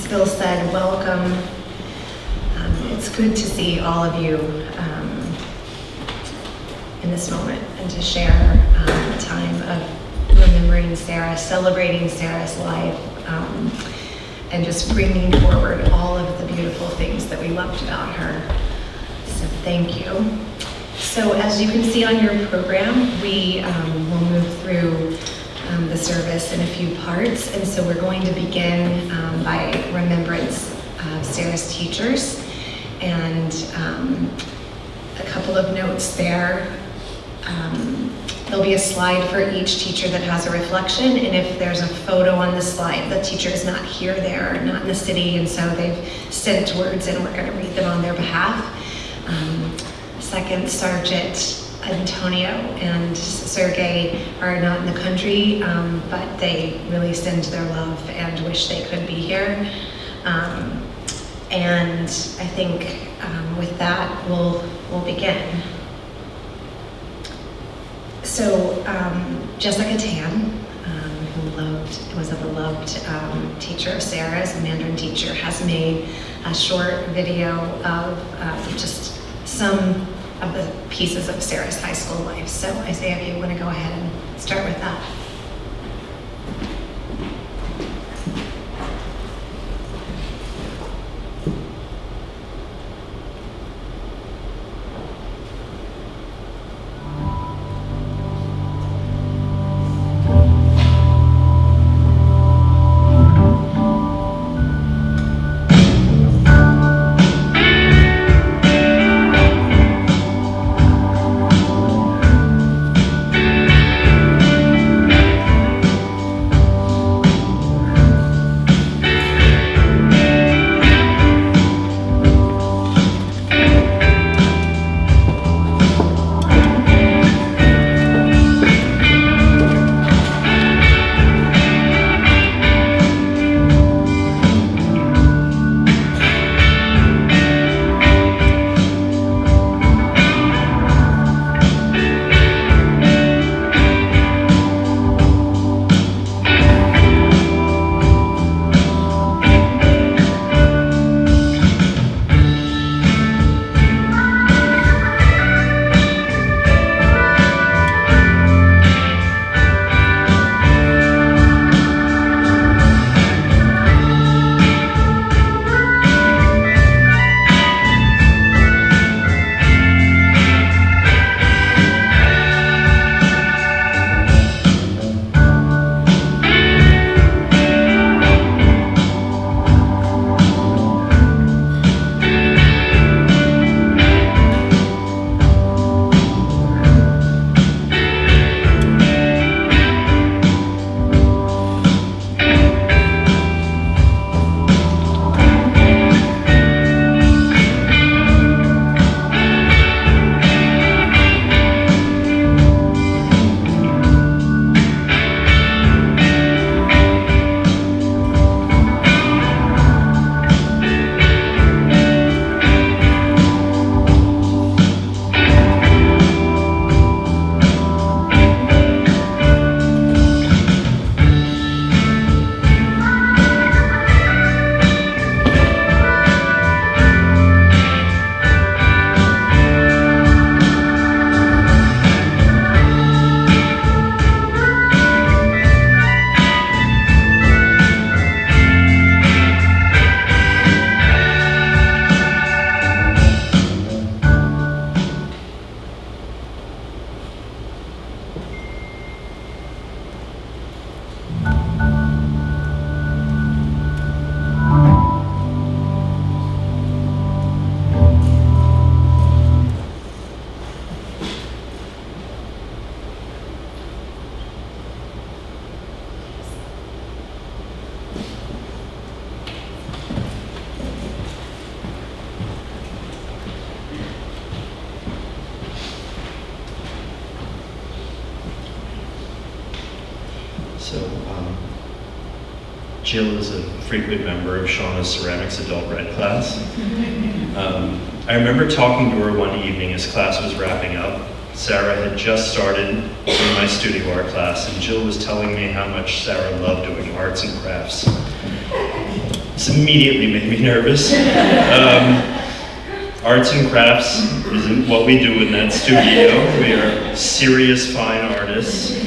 Bill said, welcome. It's good to see all of you in this moment and to share a time of remembering Sarah, celebrating Sarah's life, and just bringing forward all of the beautiful things that we loved about her. So thank you. So as you can see on your program, we will move through the service in a few parts. And so we're going to begin by remembrance of Sarah's teachers. And a couple of notes there. There'll be a slide for each teacher that has a reflection, and if there's a photo on the slide, the teacher is not here, they're not in the city, and so they've sent words and we're gonna read them on their behalf. Second Sergeant Antonio and Sergey are not in the country, but they really send their love and wish they could be here. And I think with that, we'll begin. So Jessica Tan, who was a beloved teacher of Sarah's, a Mandarin teacher, has made a short video of just some of the pieces of Sarah's high school life. So Isaiah, if you want to go ahead and start with that. Jill is a frequent member of Shauna's ceramics adult red class. I remember talking to her one evening as class was wrapping up. Sarah had just started in my studio art class, and Jill was telling me how much Sarah loved doing arts and crafts. This immediately made me nervous. Arts and crafts isn't what we do in that studio. We are serious fine artists,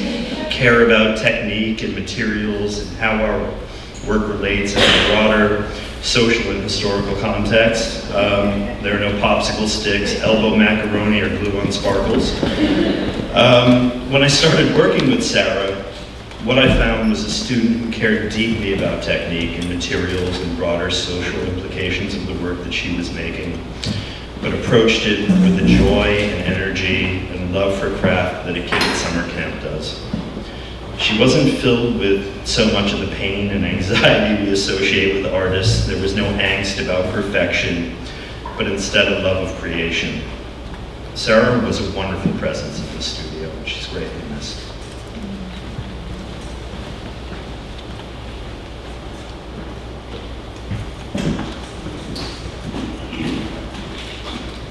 care about technique and materials and how our work relates in a broader social and historical context. There are no popsicle sticks, elbow macaroni, or glue on sparkles. When I started working with Sarah, what I found was a student who cared deeply about technique and materials and broader social implications of the work that she was making, but approached it with the joy and energy and love for craft that a kid at summer camp does. She wasn't filled with so much of the pain and anxiety we associate with artists. There was no angst about perfection, but instead a love of creation. Sarah was a wonderful presence in the studio, and she's greatly missed.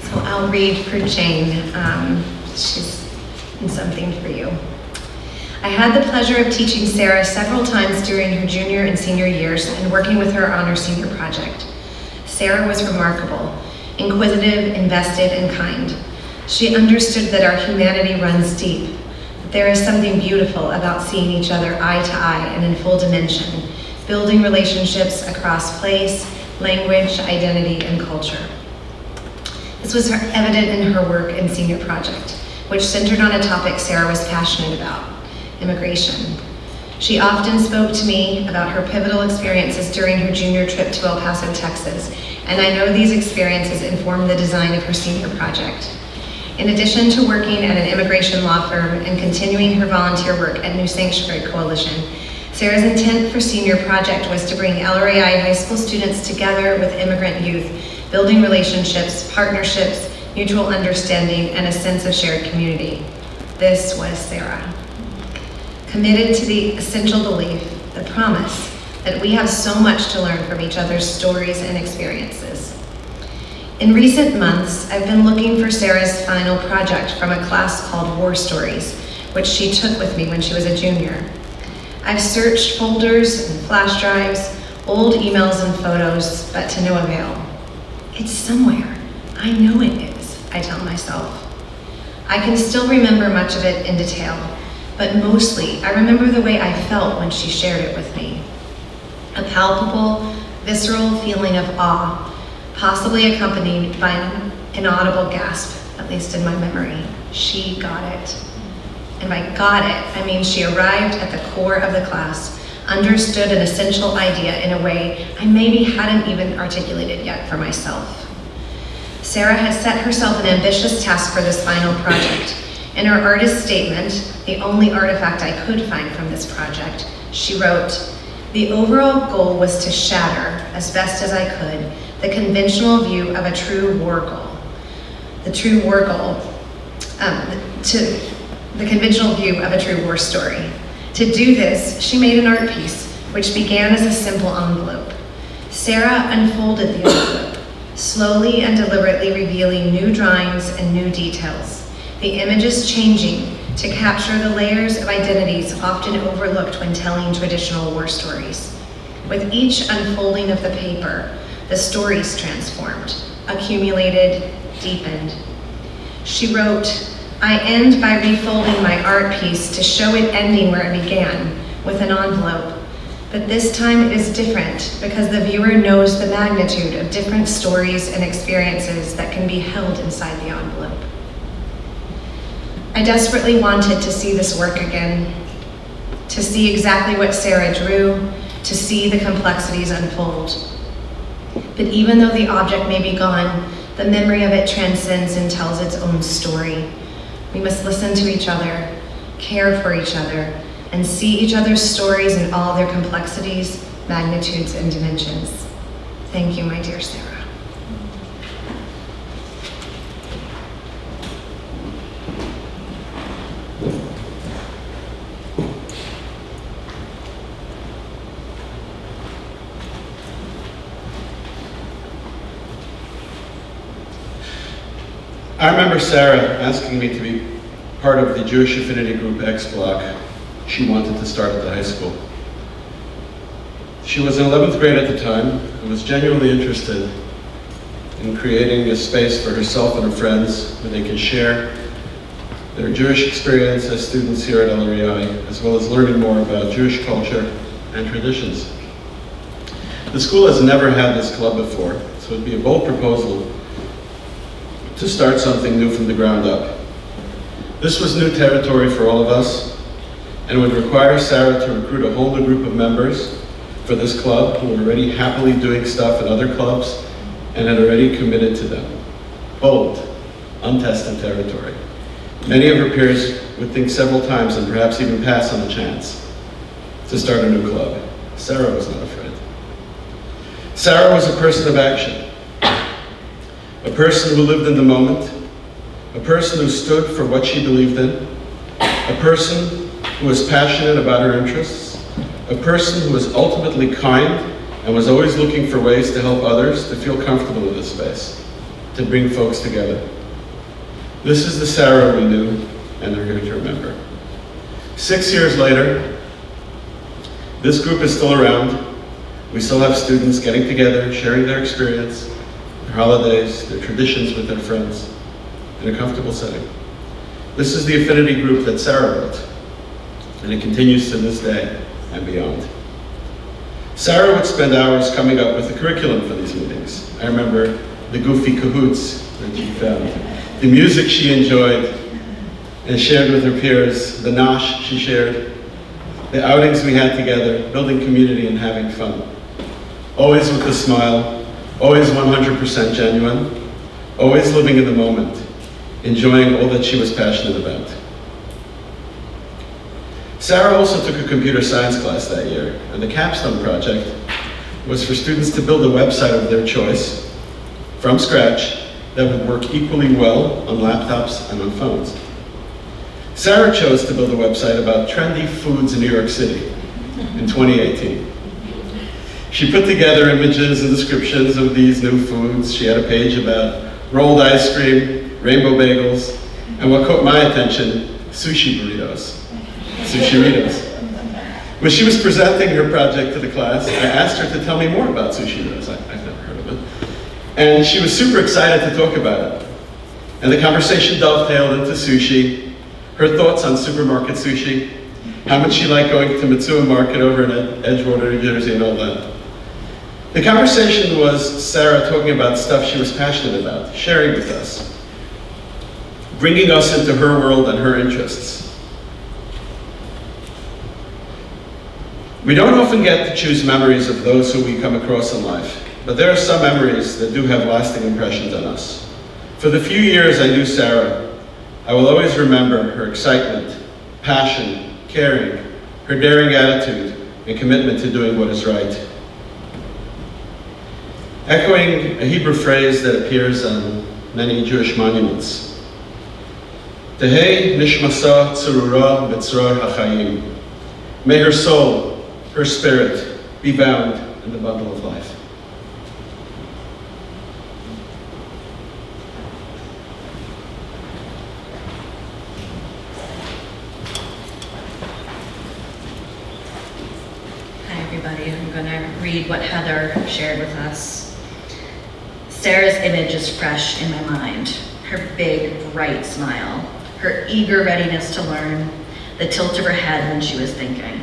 So I'll read for Jane. She's in something for you. I had the pleasure of teaching Sarah several times during her junior and senior years and working with her on her senior project. Sarah was remarkable, inquisitive, invested, and kind. She understood that our humanity runs deep, that there is something beautiful about seeing each other eye to eye and in full dimension, building relationships across place, language, identity, and culture. This was evident in her work and senior project, which centered on a topic Sarah was passionate about: immigration. She often spoke to me about her pivotal experiences during her junior trip to El Paso, Texas, and I know these experiences informed the design of her senior project. In addition to working at an immigration law firm and continuing her volunteer work at New Sanctuary Coalition, Sarah's intent for senior project was to bring LREI high school students together with immigrant youth, building relationships, partnerships, mutual understanding, and a sense of shared community. This was Sarah. Committed to the essential belief, the promise, that we have so much to learn from each other's stories and experiences. In recent months, I've been looking for Sarah's final project from a class called War Stories, which she took with me when she was a junior. I've searched folders and flash drives, old emails and photos, but to no avail. It's somewhere. I know it is, I tell myself. I can still remember much of it in detail, but mostly I remember the way I felt when she shared it with me. A palpable, visceral feeling of awe, possibly accompanied by an inaudible gasp, at least in my memory. She got it. And by got it, I mean she arrived at the core of the class, understood an essential idea in a way I maybe hadn't even articulated yet for myself. Sarah has set herself an ambitious task for this final project. In her artist statement, the only artifact I could find from this project, she wrote, "The overall goal was to shatter, as best as I could, the conventional view of a true war goal. The conventional view of a true war story. To do this, she made an art piece, which began as a simple envelope. Sarah unfolded the envelope, slowly and deliberately revealing new drawings and new details, the images changing to capture the layers of identities often overlooked when telling traditional war stories. With each unfolding of the paper, the stories transformed, accumulated, deepened. She wrote, I end by refolding my art piece to show it ending where it began, with an envelope. But this time it is different because the viewer knows the magnitude of different stories and experiences that can be held inside the envelope. I desperately wanted to see this work again, to see exactly what Sarah drew, to see the complexities unfold. But even though the object may be gone, the memory of it transcends and tells its own story. We must listen to each other, care for each other, and see each other's stories in all their complexities, magnitudes, and dimensions. Thank you, my dear Sarah. I remember Sarah asking me to be part of the Jewish Affinity Group X Block she wanted to start at the high school. She was in 11th grade at the time, who was genuinely interested in creating a space for herself and her friends where they can share their Jewish experience as students here at LREI, as well as learning more about Jewish culture and traditions. The school has never had this club before, so it'd be a bold proposal to start something new from the ground up. This was new territory for all of us, and it would require Sarah to recruit a whole new group of members for this club who were already happily doing stuff in other clubs and had already committed to them. Bold, untested territory. Many of her peers would think several times and perhaps even pass on the chance to start a new club. Sarah was not afraid. Sarah was a person of action, a person who lived in the moment, a person who stood for what she believed in, a person who was passionate about her interests, a person who was ultimately kind and was always looking for ways to help others to feel comfortable in this space, to bring folks together. This is the Sarah we knew and are here to remember. 6 years later, this group is still around. We still have students getting together, sharing their experience, their holidays, their traditions with their friends in a comfortable setting. This is the affinity group that Sarah built, and it continues to this day and beyond. Sarah would spend hours coming up with the curriculum for these meetings. I remember the goofy cahoots that she found, the music she enjoyed and shared with her peers, the nosh she shared, the outings we had together, building community and having fun. Always with a smile, always 100% genuine, always living in the moment, enjoying all that she was passionate about. Sarah also took a computer science class that year, and the capstone project was for students to build a website of their choice from scratch that would work equally well on laptops and on phones. Sarah chose to build a website about trendy foods in New York City in 2018. She put together images and descriptions of these new foods. She had a page about rolled ice cream, rainbow bagels, and what caught my attention, sushi burritos. Sushi-ritos. When she was presenting her project to the class, I asked her to tell me more about sushi-ritos. I've never heard of it. And she was super excited to talk about it. And the conversation dovetailed into sushi, her thoughts on supermarket sushi, how much she liked going to Mitsuya Market over in Edgewater, New Jersey, and all that. The conversation was Sarah talking about stuff she was passionate about, sharing with us, bringing us into her world and her interests. We don't often get to choose memories of those who we come across in life, but there are some memories that do have lasting impressions on us. For the few years I knew Sarah, I will always remember her excitement, passion, caring, her daring attitude, and commitment to doing what is right. Echoing a Hebrew phrase that appears on many Jewish monuments, Tehei nishmasa tzurura b'tzror hachayim. May her soul, her spirit, be bound in the bundle of life. Hi everybody, I'm going to read what Heather shared with us. Sarah's image is fresh in my mind. Her big, bright smile, her eager readiness to learn, the tilt of her head when she was thinking.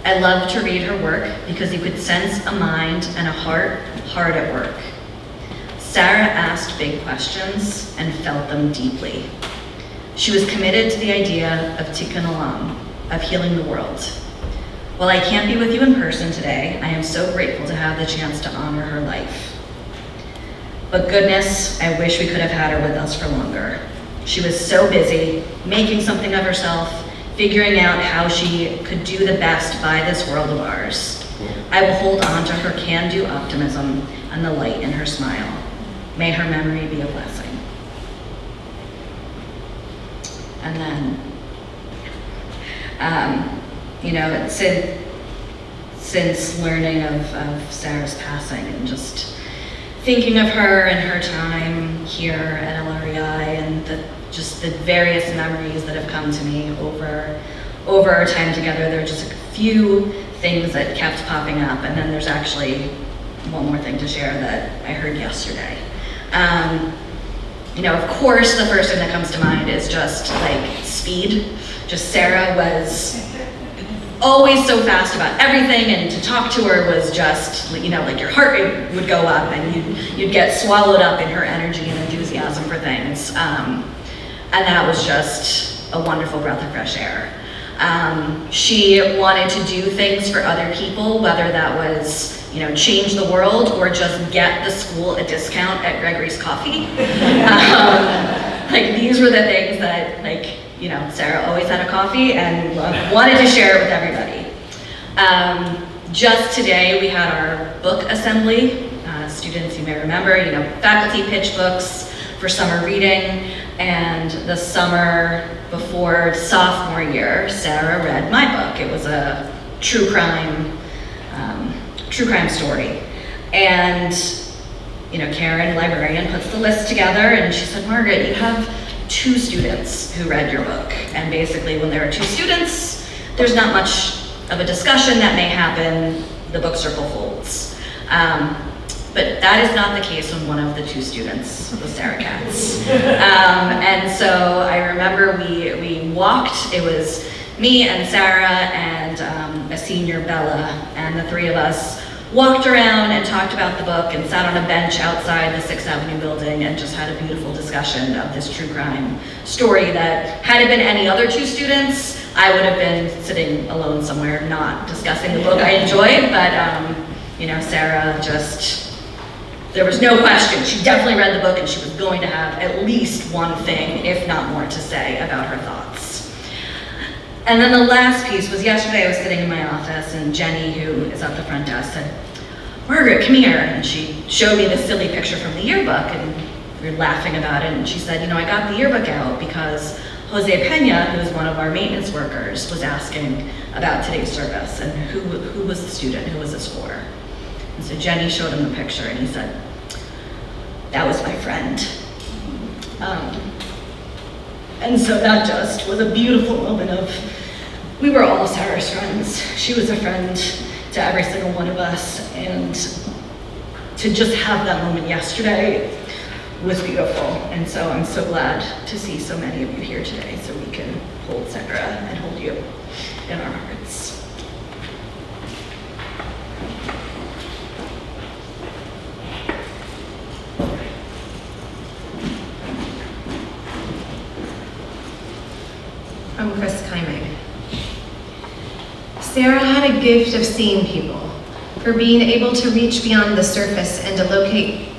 I loved to read her work because you could sense a mind and a heart hard at work. Sarah asked big questions and felt them deeply. She was committed to the idea of tikkun olam, of healing the world. While I can't be with you in person today, I am so grateful to have the chance to honor her life. But goodness, I wish we could have had her with us for longer. She was so busy making something of herself, figuring out how she could do the best by this world of ours. I will hold on to her can-do optimism and the light in her smile. May her memory be a blessing. And then, since learning of Sarah's passing and just thinking of her and her time here at LREI and the various memories that have come to me over our time together, there are just a few things that kept popping up, and then there's actually one more thing to share that I heard yesterday. Of course, the first thing that comes to mind is just like speed. Just Sarah was always so fast about everything, and to talk to her was just, like your heart rate would go up and you'd get swallowed up in her energy and enthusiasm for things. And that was just a wonderful breath of fresh air. She wanted to do things for other people, whether that was change the world or just get the school a discount at Gregory's Coffee. These were the things that Sarah always had a coffee and wanted to share it with everybody. Just today we had our book assembly. Students, you may remember, faculty pitched books for summer reading, and the summer before sophomore year, Sarah read my book. It was a true crime story. And, Karen, librarian, puts the list together and she said, Margaret, you have 2 students who read your book. And basically when there are 2 students, there's not much of a discussion that may happen. The book circle folds. But that is not the case when one of the 2 students was Sarah Katz. And so I remember we walked, it was me and Sarah and a senior, Bella, and the 3 of us walked around and talked about the book and sat on a bench outside the 6th Avenue building and just had a beautiful discussion of this true crime story that, had it been any other 2 students, I would have been sitting alone somewhere not discussing the book I enjoyed, but Sarah just, there was no question. She definitely read the book and she was going to have at least one thing, if not more, to say about her thoughts. And then the last piece was yesterday I was sitting in my office and Jenny, who is at the front desk, said, Margaret, come here. And she showed me this silly picture from the yearbook and we were laughing about it. And she said, I got the yearbook out because Jose Pena, who is one of our maintenance workers, was asking about today's service and who was the student, who was this for? And so Jenny showed him the picture and he said, that was my friend. And so that just was a beautiful moment of, we were all Sarah's friends. She was a friend to every single one of us, and to just have that moment yesterday was beautiful. And so I'm so glad to see so many of you here today so we can hold Sarah and hold you in our hearts. From Chris Kyming. Sarah had a gift of seeing people, for being able to reach beyond the surface and to locate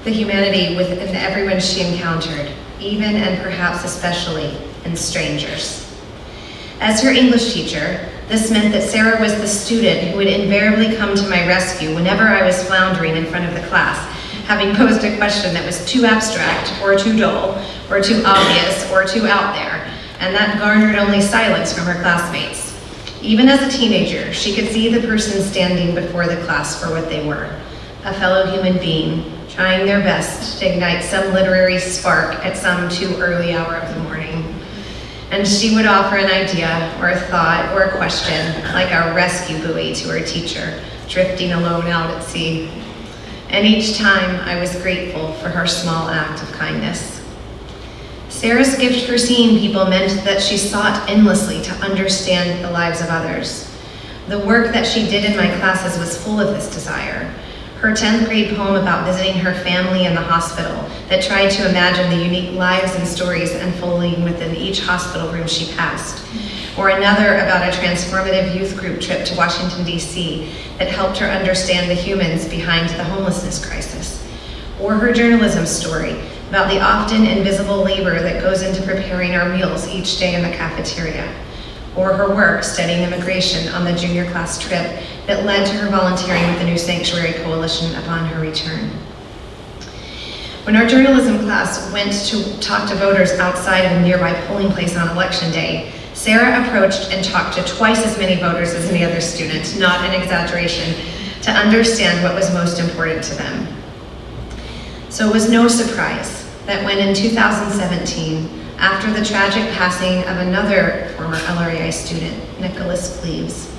the humanity within everyone she encountered, even and perhaps especially in strangers. As her English teacher, this meant that Sarah was the student who would invariably come to my rescue whenever I was floundering in front of the class, having posed a question that was too abstract, or too dull, or too obvious, or too out there, and that garnered only silence from her classmates. Even as a teenager, she could see the person standing before the class for what they were, a fellow human being, trying their best to ignite some literary spark at some too early hour of the morning. And she would offer an idea, or a thought, or a question, like a rescue buoy to her teacher, drifting alone out at sea. And each time, I was grateful for her small act of kindness. Sarah's gift for seeing people meant that she sought endlessly to understand the lives of others. The work that she did in my classes was full of this desire. Her 10th grade poem about visiting her family in the hospital that tried to imagine the unique lives and stories unfolding within each hospital room she passed. Or another about a transformative youth group trip to Washington, D.C. that helped her understand the humans behind the homelessness crisis. Or her journalism story about the often invisible labor that goes into preparing our meals each day in the cafeteria. Or her work studying immigration on the junior class trip that led to her volunteering with the New Sanctuary Coalition upon her return. When our journalism class went to talk to voters outside of a nearby polling place on election day, Sarah approached and talked to twice as many voters as any other student, not an exaggeration, to understand what was most important to them. So it was no surprise that when in 2017, after the tragic passing of another former LREI student, Nicholas Cleves,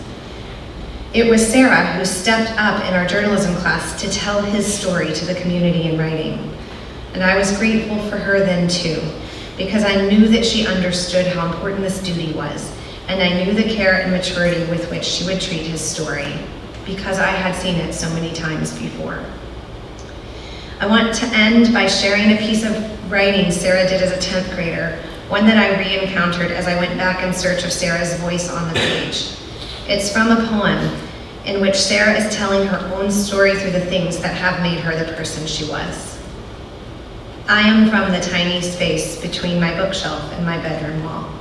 It was Sarah who stepped up in our journalism class to tell his story to the community in writing. And I was grateful for her then too, because I knew that she understood how important this duty was, and I knew the care and maturity with which she would treat his story, because I had seen it so many times before. I want to end by sharing a piece of writing Sarah did as a 10th grader, one that I re-encountered as I went back in search of Sarah's voice on the page. It's from a poem in which Sarah is telling her own story through the things that have made her the person she was. I am from the tiny space between my bookshelf and my bedroom wall,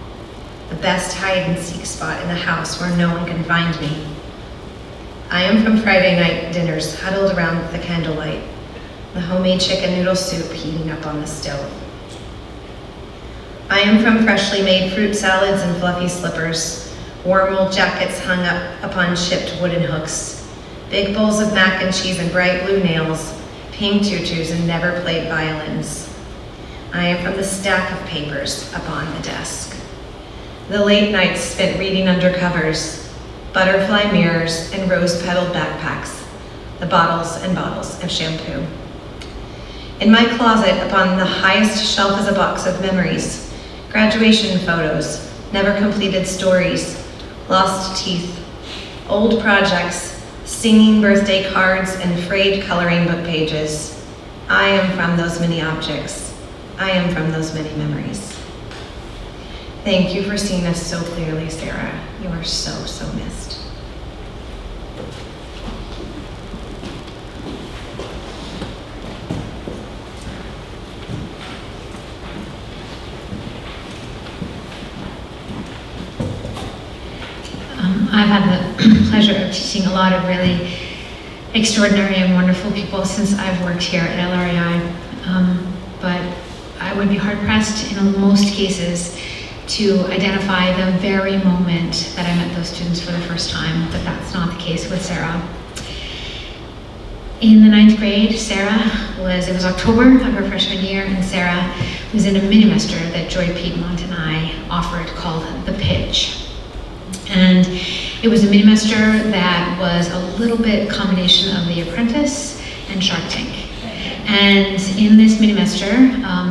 the best hide-and-seek spot in the house where no one can find me. I am from Friday night dinners huddled around the candlelight, the homemade chicken noodle soup heating up on the stove. I am from freshly made fruit salads and fluffy slippers, warm wool jackets hung up upon chipped wooden hooks, big bowls of mac and cheese and bright blue nails, pink tutus and never played violins. I am from the stack of papers upon the desk, the late nights spent reading under covers, butterfly mirrors and rose-petaled backpacks, the bottles and bottles of shampoo. In my closet, upon the highest shelf is a box of memories, graduation photos, never completed stories, lost teeth, old projects, singing birthday cards, and frayed coloring book pages. I am from those many objects. I am from those many memories. Thank you for seeing us so clearly, Sarah. You are so, so missed. I've had the pleasure of teaching a lot of really extraordinary and wonderful people since I've worked here at LREI, but I would be hard-pressed in most cases to identify the very moment that I met those students for the first time, but that's not the case with Sarah. In the 9th grade, it was October of her freshman year, and Sarah was in a mini-mester that Joy Piedmont and I offered called The Pitch. And it was a mini-mester that was a little bit combination of The Apprentice and Shark Tank. And in this mini-mester,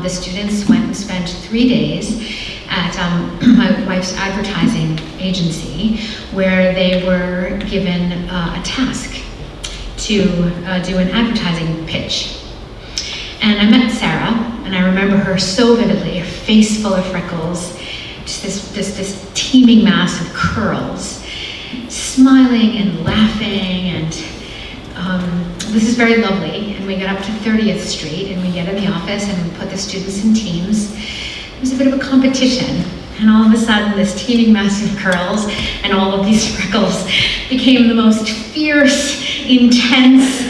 the students went and spent 3 days at my wife's advertising agency, where they were given a task to do an advertising pitch. And I met Sarah, and I remember her so vividly, a face full of freckles, just this teeming mass of curls, smiling and laughing, and this is very lovely. And we got up to 30th Street, and we get in the office, and we put the students in teams. It was a bit of a competition, and all of a sudden, this teeming mass of curls and all of these freckles became the most fierce, intense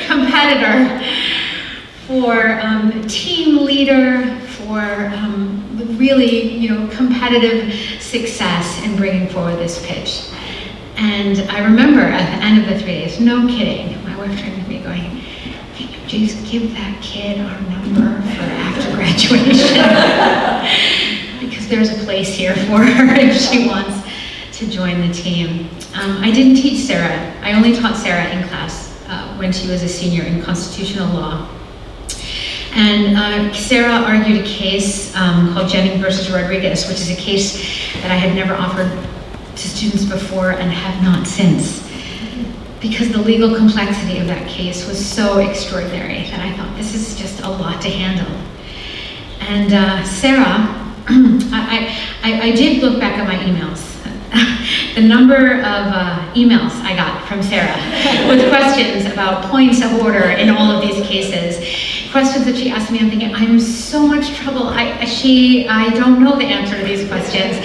competitor for team leader, for really, competitive success in bringing forward this pitch. And I remember at the end of the 3 days, no kidding, my wife turned to me going, "Can you just give that kid our number for after graduation?" Because there's a place here for her if she wants to join the team. I didn't teach Sarah. I only taught Sarah in class when she was a senior in constitutional law. And Sarah argued a case called Jennings versus Rodriguez, which is a case that I had never offered to students before and have not since, because the legal complexity of that case was so extraordinary that I thought, this is just a lot to handle. And Sarah, I did look back at my emails. The number of emails I got from Sarah with questions about points of order in all of these cases, questions that she asked me, I'm thinking, I'm in so much trouble. I don't know the answer to these questions.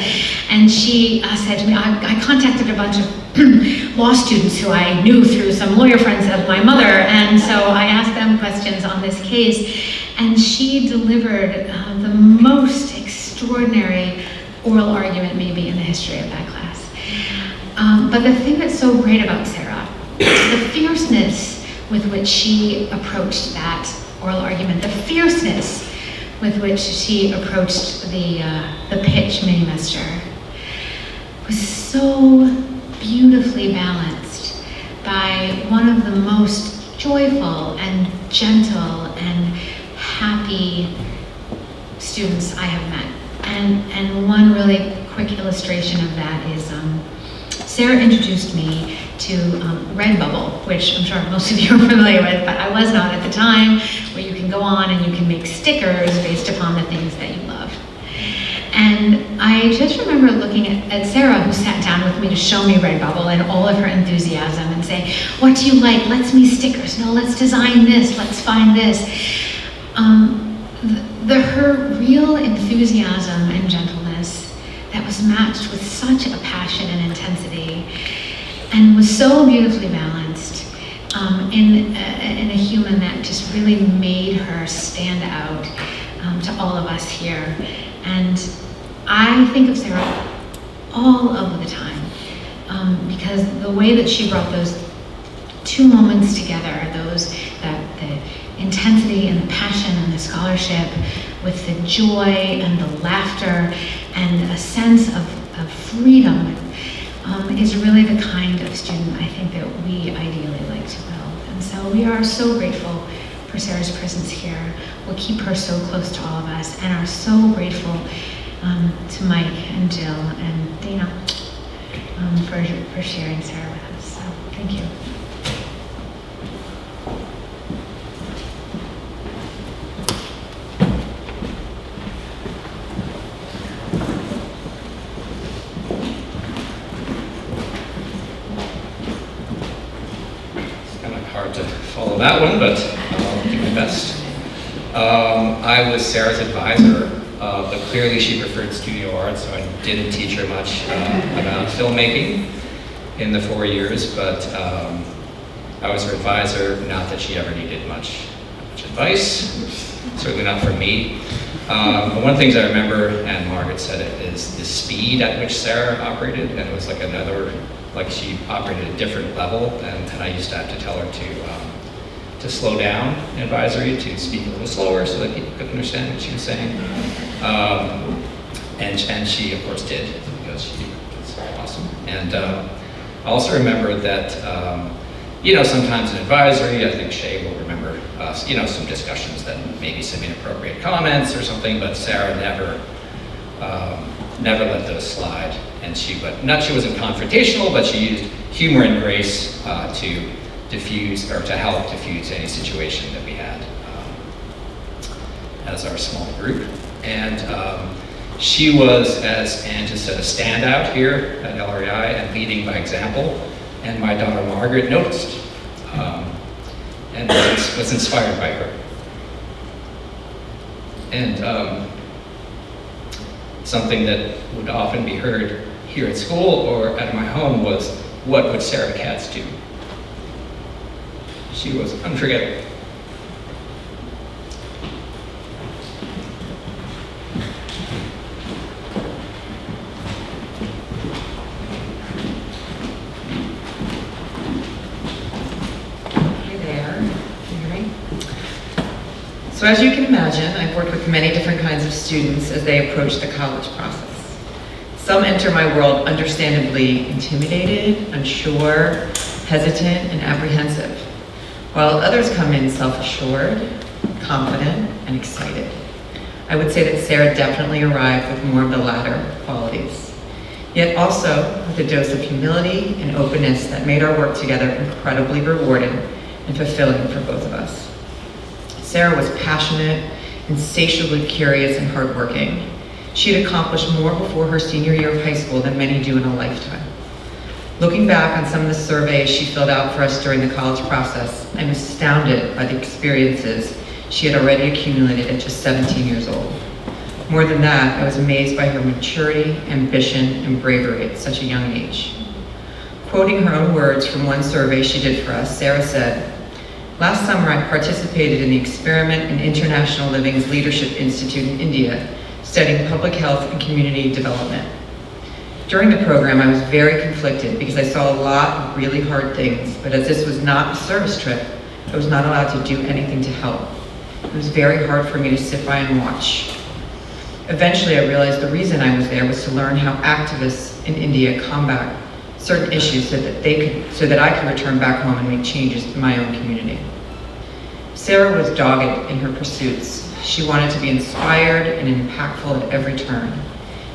And she said to me, I contacted a bunch of law students who I knew through some lawyer friends of my mother, and so I asked them questions on this case, and she delivered the most extraordinary oral argument maybe in the history of that class. But the thing that's so great about Sarah, the fierceness with which she approached that oral argument, the fierceness with which she approached the pitch mini-mester was so beautifully balanced one of the most joyful and gentle and happy students I have met. And one really quick illustration of that is Sarah introduced me to Redbubble, which I'm sure most of you are familiar with, but I was not at the time, where you can go on and you can make stickers based upon the things that you love. And I just remember looking at Sarah, who sat down with me to show me Redbubble and all of her enthusiasm and say, what do you like? Let's make stickers. No, let's design this. Let's find this. Her real enthusiasm and gentleness that was matched with such a passion and intensity and was so beautifully balanced in a human that just really made her stand out to all of us here. And I think of Sarah all of the time because the way that she brought those two moments together, the intensity and the passion and the scholarship with the joy and the laughter and a sense of freedom, is really the kind of student I think that we ideally like to build. And so we are so grateful for Sarah's presence here. We'll keep her so close to all of us and are so grateful to Mike and Jill and Dana for sharing Sarah with us. So thank you. Hard to follow that one, but I'll do my best. I was Sarah's advisor, but clearly she preferred studio art, so I didn't teach her much about filmmaking in the 4 years, but I was her advisor, not that she ever needed much advice, certainly not from me. But one of the things I remember, and Margaret said it, is the speed at which Sarah operated, and it was like she operated at a different level, and I used to have to tell her to slow down in advisory, to speak a little slower so that people could understand what she was saying. And she, of course, did, because she was awesome. And I also remember that, sometimes in advisory, I think Shay will remember, some discussions that maybe some inappropriate comments or something, but Sarah never let those slide. And she wasn't confrontational, but she used humor and grace to diffuse, or to help diffuse any situation that we had as our small group. And she was, as Anne just said, a standout here at LREI and leading by example. And my daughter Margaret noticed and was inspired by her. And something that would often be heard here at school or at my home was, what would Sarah Katz do? She was unforgettable. Hi there, can you hear me? So as you can imagine, I've worked with many different kinds of students as they approach the college process. Some enter my world understandably intimidated, unsure, hesitant, and apprehensive, while others come in self-assured, confident, and excited. I would say that Sarah definitely arrived with more of the latter qualities, yet also with a dose of humility and openness that made our work together incredibly rewarding and fulfilling for both of us. Sarah was passionate, insatiably curious, and hardworking. She had accomplished more before her senior year of high school than many do in a lifetime. Looking back on some of the surveys she filled out for us during the college process, I'm astounded by the experiences she had already accumulated at just 17 years old. More than that, I was amazed by her maturity, ambition, and bravery at such a young age. Quoting her own words from one survey she did for us, Sarah said, "Last summer I participated in the Experiment in International Living's Leadership Institute in India, studying public health and community development. During the program, I was very conflicted because I saw a lot of really hard things, but as this was not a service trip, I was not allowed to do anything to help. It was very hard for me to sit by and watch. Eventually, I realized the reason I was there was to learn how activists in India combat certain issues so that I could return back home and make changes in my own community. Sarah was dogged in her pursuits. She wanted to be inspired and impactful at every turn.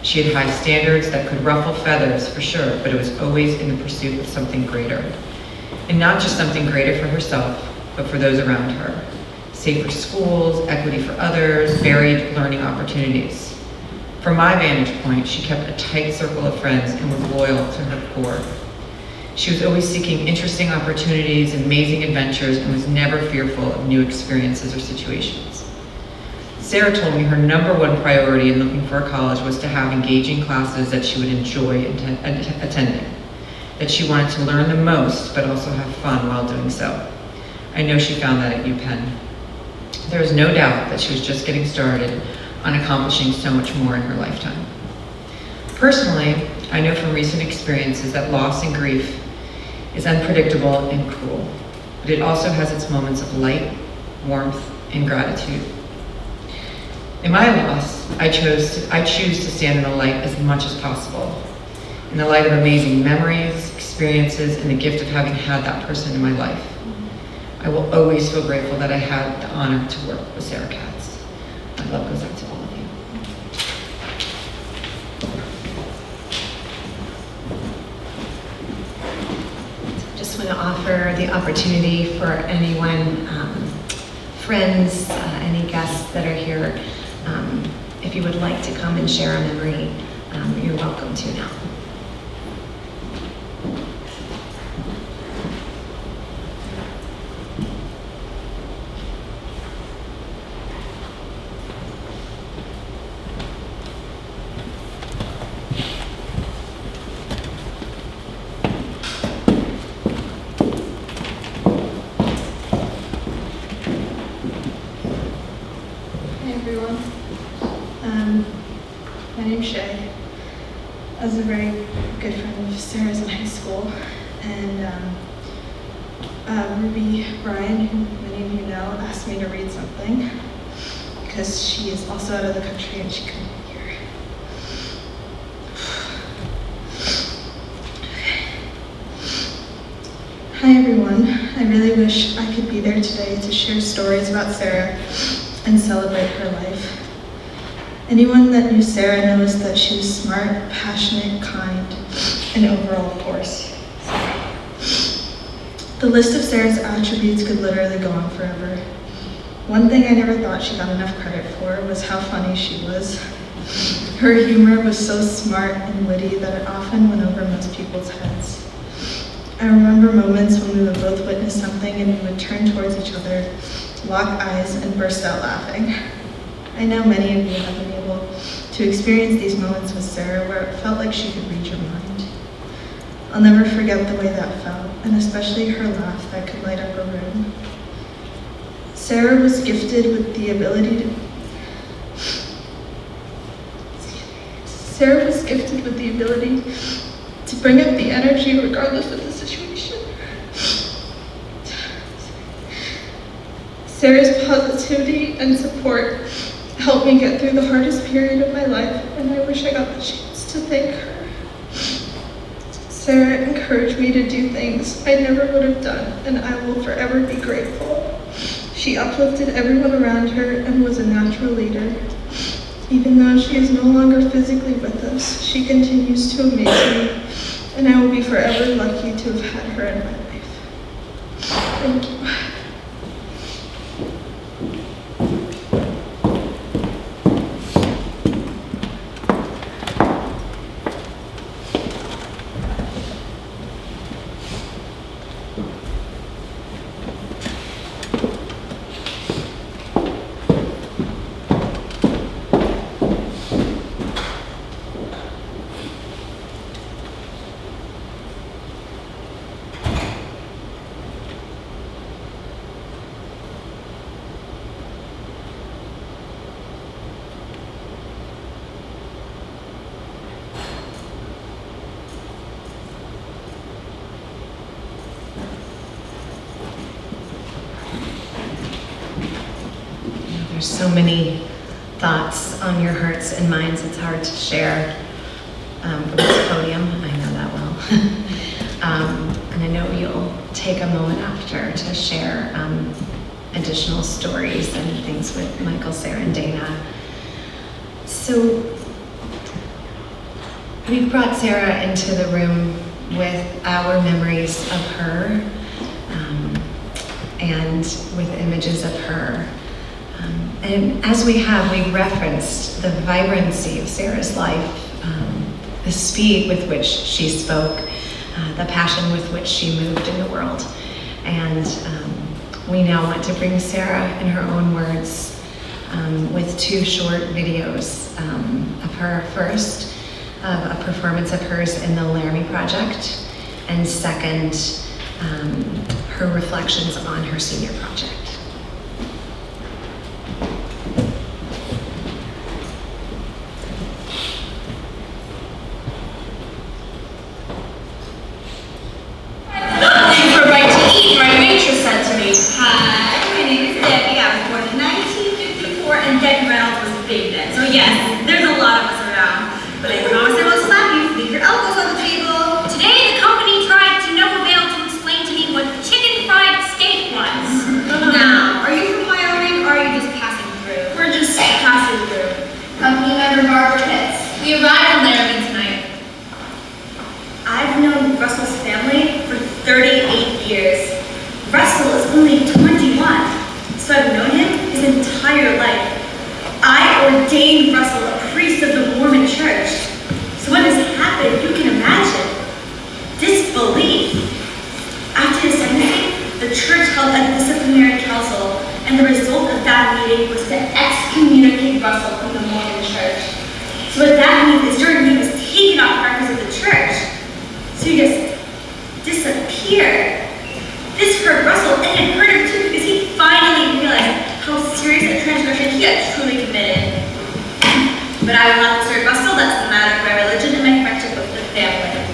She had high standards that could ruffle feathers for sure, but it was always in the pursuit of something greater. And not just something greater for herself, but for those around her. Safer schools, equity for others, varied learning opportunities. From my vantage point, she kept a tight circle of friends and was loyal to her core. She was always seeking interesting opportunities, amazing adventures, and was never fearful of new experiences or situations. Sarah told me her #1 priority in looking for a college was to have engaging classes that she would enjoy attending, that she wanted to learn the most, but also have fun while doing so. I know she found that at UPenn. There is no doubt that she was just getting started on accomplishing so much more in her lifetime. Personally, I know from recent experiences that loss and grief is unpredictable and cruel, but it also has its moments of light, warmth, and gratitude. In my loss, I choose to stand in the light as much as possible, in the light of amazing memories, experiences, and the gift of having had that person in my life. I will always feel grateful that I had the honor to work with Sarah Katz. My love goes out to all of you. Just want to offer the opportunity for anyone, friends, any guests that are here, if you would like to come and share a memory, you're welcome to now. My name's Shay. I was a very good friend of Sarah's in high school, and Ruby Ryan, who many of you know, asked me to read something because she is also out of the country and she couldn't be here. Hi everyone. I really wish I could be there today to share stories about Sarah and celebrate her life. Anyone that knew Sarah knows that she was smart, passionate, kind, and overall a force. The list of Sarah's attributes could literally go on forever. One thing I never thought she got enough credit for was how funny she was. Her humor was so smart and witty that it often went over most people's heads. I remember moments when we would both witness something and we would turn towards each other, lock eyes, and burst out laughing. I know many of you have been able to experience these moments with Sarah where it felt like she could read your mind. I'll never forget the way that felt, and especially her laugh that could light up a room. Sarah was gifted with the ability to bring up the energy regardless of the situation. Sarah's positivity and support helped me get through the hardest period of my life, and I wish I got the chance to thank her. Sarah encouraged me to do things I never would have done, and I will forever be grateful. She uplifted everyone around her and was a natural leader. Even though she is no longer physically with us, she continues to amaze me, and I will be forever lucky to have had her in my life. Thank you. There's so many thoughts on your hearts and minds, it's hard to share from this podium, I know that well. take a moment after to share additional stories and things with Michael, Sarah, and Dana. So we brought Sarah into the room with our memories of her and with images of her. And as we have, we referenced the vibrancy of Sarah's life, the speed with which she spoke, the passion with which she moved in the world. And we now want to bring Sarah in her own words with 2 short videos of her. First, of a performance of hers in the LREI project, and second, her reflections on her senior project. We arrived in Laramie tonight. I've known Russell's family for 38 years. Russell is only 21, so I've known him his entire life. I ordained Russell a priest of the Mormon Church. So when this happened, you can imagine disbelief. After his sentencing, the church held a disciplinary council, and the result of that meeting was to excommunicate Russell from the Mormon Church. So what that means is Jordan was taken off the records of the church. So he just disappeared. This hurt Russell, and it hurt him too because he finally realized how serious a transgression he had truly committed. But I will not desert Russell. That's the matter of my religion and my friendship with the family.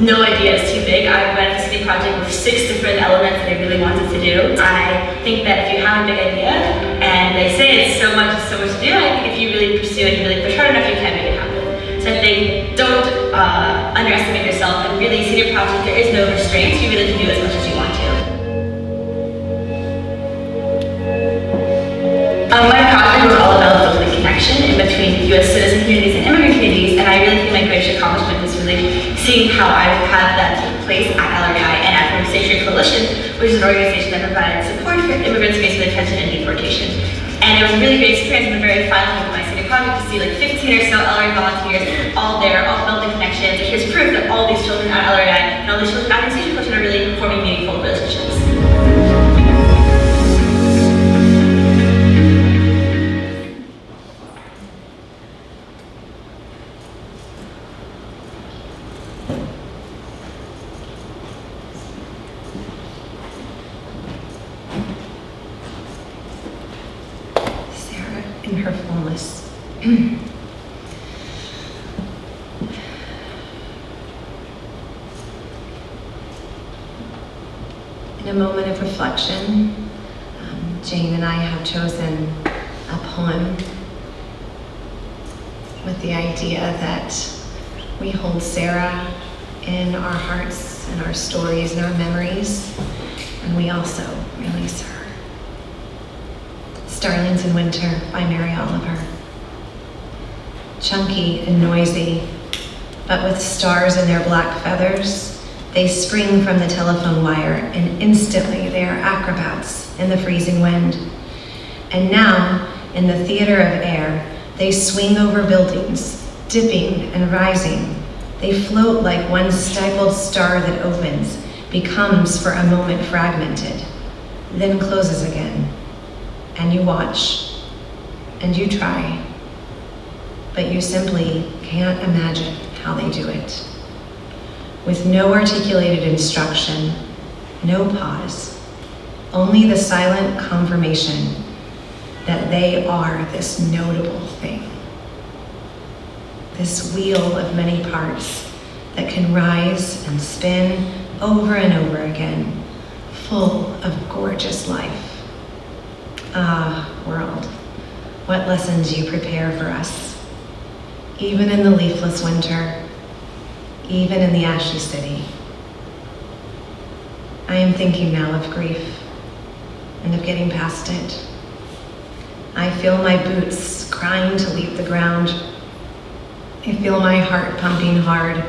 No idea is too big. I went to city project with 6 different elements that I really wanted to do. I think that if you have a big idea and they say it's so much to do, I think if you really pursue it, you really push hard enough, you can make it happen. So I think don't underestimate yourself, and really city project, there is no restraints. You really can do as much as you want to. My project was all about building connection in between U.S. citizen communities and immigrant communities, and I really think my greatest accomplishment is really seeing how I've had that take place at LREI and at the Sanctuary Coalition, which is an organization that provides support for immigrants facing detention and deportation. And it was a really great experience in the very final week of my city project to see like 15 or so LREI volunteers all there, all building connection. Here's proof that all these children at LREI and all these children at the Sanctuary Coalition are really forming meaningful relationships. In her fullness. In a moment of reflection, Jane and I have chosen a poem with the idea that we hold Sarah in our hearts and our stories and our memories, and we also release her. Starlings in Winter by Mary Oliver. Chunky and noisy, but with stars in their black feathers, they spring from the telephone wire, and instantly they are acrobats in the freezing wind. And now, in the theater of air, they swing over buildings, dipping and rising. They float like one stifled star that opens, becomes for a moment fragmented, then closes again. And you watch, and you try, but you simply can't imagine how they do it. with no articulated instruction, no pause, only the silent confirmation that they are this notable thing. This wheel of many parts that can rise and spin over and over again, full of gorgeous life. Ah, world, what lessons you prepare for us, even in the leafless winter, even in the ashy city. I am thinking now of grief and of getting past it. I feel my boots crying to leave the ground. I feel my heart pumping hard.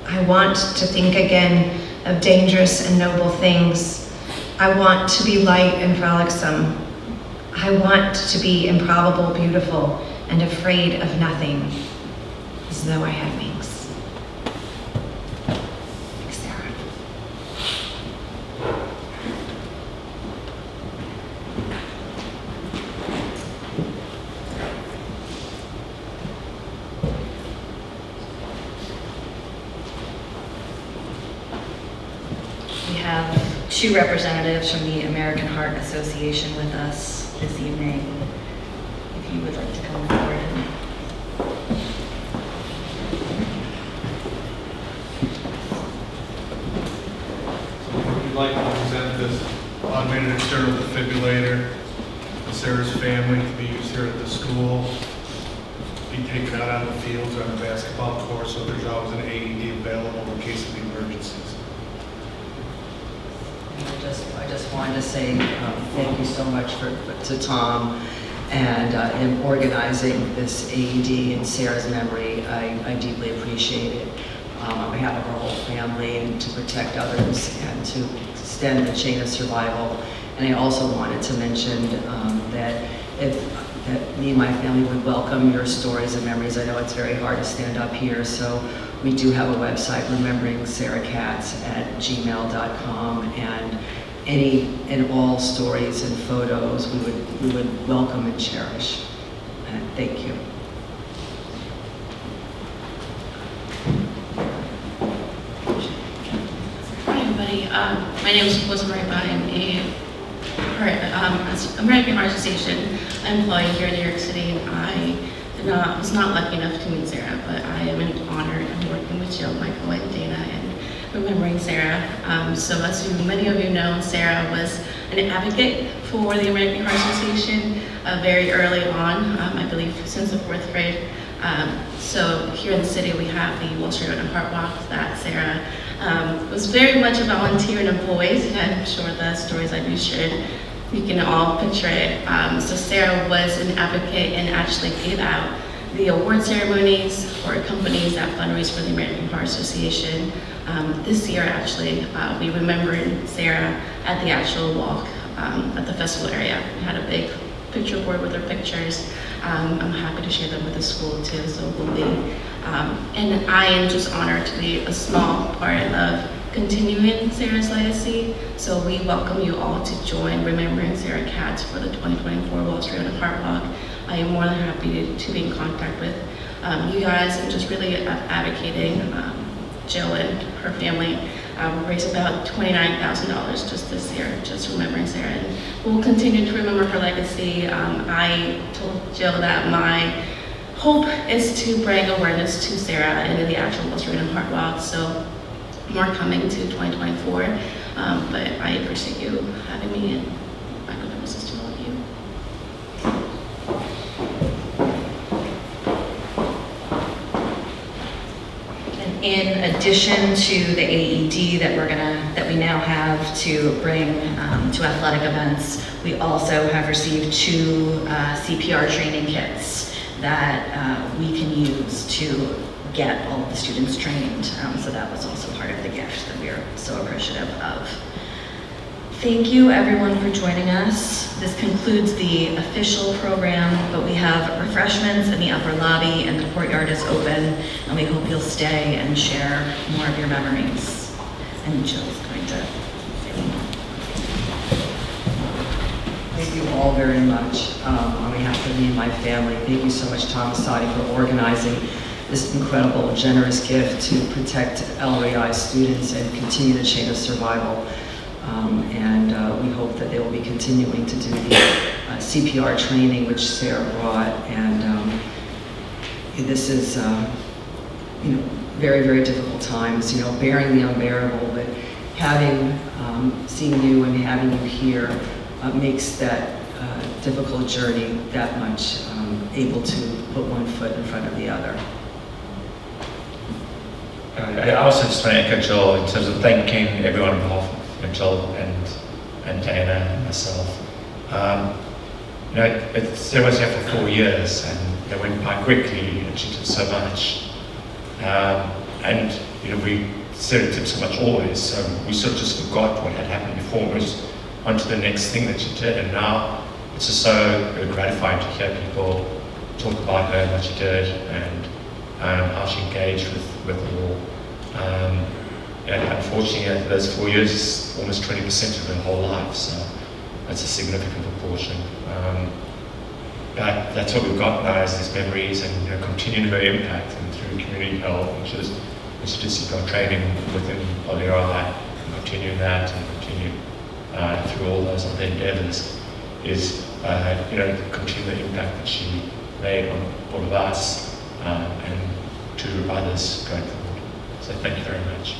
I want to think again of dangerous and noble things. I want to be light and frolicsome. I want to be improbable, beautiful, and afraid of nothing, as though I had wings. Thanks, Sarah. We have two representatives from the American Heart Association with us this evening. If you would like to come forward. We'd like to present this automated external defibrillator to Sarah's family to be used here at the school, be taken out on the fields or on the basketball court, so there's always an AED available in case of emergencies. I just wanted to say thank you so much to Tom and in organizing this AED in Sarah's memory. I deeply appreciate it on behalf of our whole family and to protect others and to extend the chain of survival. And I also wanted to mention that me and my family would welcome your stories and memories. I know it's very hard to stand up here, so we do have a website, rememberingsarahkatz@gmail.com, and any and all stories and photos we would welcome and cherish. Thank you. Hi everybody, my name is Nicole Katz. I'm a American Heart Association employee here in New York City, and I was not lucky enough to meet Sarah, but I am honored in working with Jill, Michael, and Dana, and remembering Sarah. So as many of you know, Sarah was an advocate for the American Heart Association very early on, I believe since the 4th grade. So here in the city we have the Wall Street Road Heart Walk that Sarah was very much a volunteer and a voice, and I'm sure the stories that you shared, you can all picture it. So Sarah was an advocate and actually gave out the award ceremonies for companies that fundraise for the American Heart Association. This year, actually, we remembered Sarah at the actual walk at the festival area. We had a big picture board with her pictures. I'm happy to share them with the school too, so we'll be. And I am just honored to be a small part of continuing Sarah's legacy. So we welcome you all to join Remembering Sarah Katz for the 2024 Wall Street Road Heart Walk. I am more than happy to be in contact with you guys and just really advocating Jill and her family. We raised about $29,000 just this year, just remembering Sarah. And we'll continue to remember her legacy. I told Jill that my hope is to bring awareness to Sarah into the actual Wall Street Road Heart Walk. So more coming to 2024, but I appreciate you having me, and my condolences to all of you. And in addition to the AED that we now have to bring to athletic events, we also have received 2 CPR training kits that we can use to get all of the students trained. So that was also part of the gift that we are so appreciative of. Thank you everyone for joining us. This concludes the official program, but we have refreshments in the upper lobby and the courtyard is open, and we hope you'll stay and share more of your memories. And Jill's going to say more. Thank you all very much on behalf of me and my family. Thank you so much, Tom Asadi, for organizing this incredible, generous gift to protect LREI students and continue the chain of survival. And we hope that they will be continuing to do the CPR training which Sarah brought. And this is, very, very difficult times, bearing the unbearable, but having, seeing you and having you here makes that difficult journey that much able to put one foot in front of the other. I also just want to echo Joel in terms of thanking everyone involved, Joel and Dana and myself. Sarah was here for 4 years, and they went by quickly, and she did so much. Sarah did so much always, so we sort of just forgot what had happened before. It was on to the next thing that she did, and now it's just so gratifying to hear people talk about her and what she did, and how she engaged with all. And unfortunately, those 4 years is almost 20% of her whole life, so that's a significant proportion. But that's what we've got now, is these memories and continuing her impact and through community health, which is just training within LREI, and continuing that and continue through all those other endeavors is continue the impact that she made on all of us and to others going forward. So thank you very much.